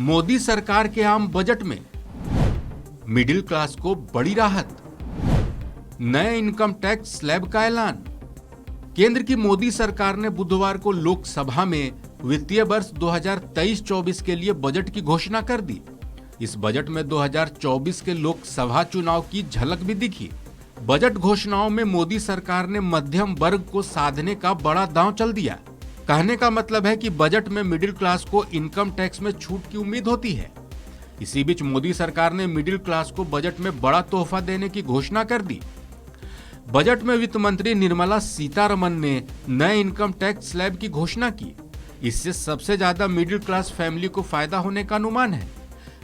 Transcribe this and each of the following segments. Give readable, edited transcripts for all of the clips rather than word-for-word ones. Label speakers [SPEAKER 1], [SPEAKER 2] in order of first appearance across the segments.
[SPEAKER 1] मोदी सरकार के आम बजट में मिडिल क्लास को बड़ी राहत, नए इनकम टैक्स स्लैब का ऐलान। केंद्र की मोदी सरकार ने बुधवार को लोकसभा में वित्तीय वर्ष 2023-24 के लिए बजट की घोषणा कर दी। इस बजट में 2024 के लोकसभा चुनाव की झलक भी दिखी। बजट घोषणाओं में मोदी सरकार ने मध्यम वर्ग को साधने का बड़ा दांव चल दिया। कहने का मतलब है कि बजट में मिडिल क्लास को इनकम टैक्स में छूट की उम्मीद होती है। इसी बीच मोदी सरकार ने मिडिल क्लास को बजट में बड़ा तोहफा देने की घोषणा कर दी। बजट में वित्त मंत्री निर्मला सीतारमण ने नए इनकम टैक्स स्लैब की घोषणा की। इससे सबसे ज्यादा मिडिल क्लास फैमिली को फायदा होने का अनुमान है।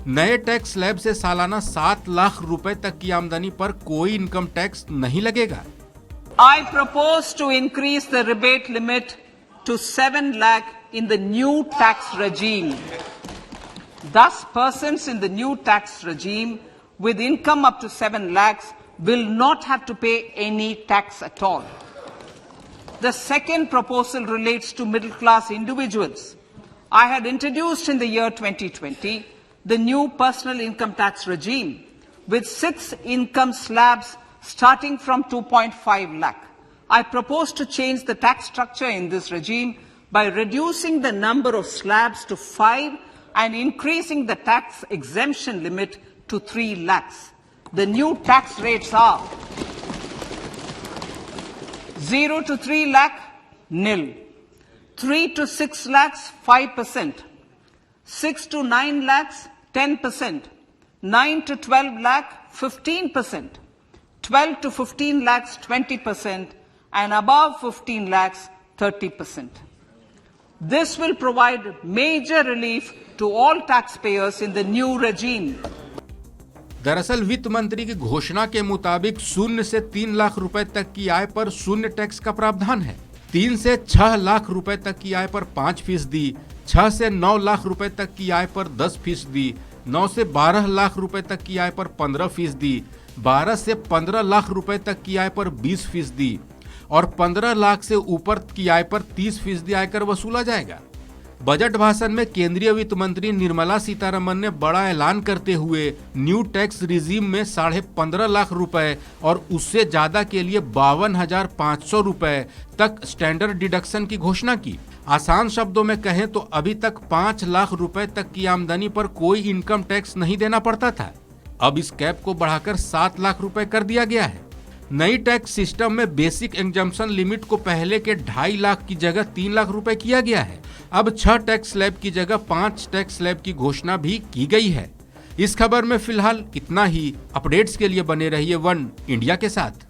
[SPEAKER 1] नए टैक्स स्लैब से सालाना 7 लाख रुपए तक की आमदनी पर कोई इनकम टैक्स नहीं लगेगा।
[SPEAKER 2] I propose to increase the rebate limit to 7 lakh in the new tax regime. Thus, persons in the new tax regime with income up to 7 lakhs will not have to pay any tax at all. The second proposal relates to middle class individuals. I had introduced in the year 2020 the new personal income tax regime with 6 income slabs starting from 2.5 lakh. I propose to change the tax structure in this regime by reducing the number of slabs to 5 and increasing the tax exemption limit to 3 lakhs. The new tax rates are 0 to 3 lakh, nil. 3 to 6 lakhs, 5%. 6 to 9 lakhs, 10%. 9 to 12 lakh, 15%. 12 to 15 lakhs, 20%. And above 15 lakhs, 30%. This will provide major relief to all taxpayers in the new regime.
[SPEAKER 1] दरअसल वित्त मंत्री की घोषणा के मुताबिक 0 से 3 लाख रुपए तक की आय पर शून्य टैक्स का प्रावधान है। 3 से 6 लाख रुपए तक की आय पर 5%, 6 से 9 लाख रुपए तक की आय पर 10%, 9 से 12 लाख रुपए तक की आय पर 15%, 12 से 15 लाख रुपए तक की आय पर 20% और 15 लाख से ऊपर की आय पर 30% आयकर वसूला जाएगा। बजट भाषण में केंद्रीय वित्त मंत्री निर्मला सीतारमण ने बड़ा ऐलान करते हुए न्यू टैक्स रिजीम में 15.5 लाख रुपए और उससे ज्यादा के लिए 52,500 रुपए तक स्टैंडर्ड डिडक्शन की घोषणा की। आसान शब्दों में कहें तो अभी तक 5 लाख रुपए तक की आमदनी पर कोई इनकम टैक्स नहीं देना पड़ता था। अब इस कैप को बढ़ाकर 7 लाख रुपए कर दिया गया है। नई टैक्स सिस्टम में बेसिक एग्जम्पशन लिमिट को पहले के 2.5 लाख की जगह 3 लाख रुपए किया गया है। अब 6 टैक्स स्लैब की जगह 5 टैक्स स्लैब की घोषणा भी की गई है। इस खबर में फिलहाल इतना ही। अपडेट्स के लिए बने रहिए वन इंडिया के साथ।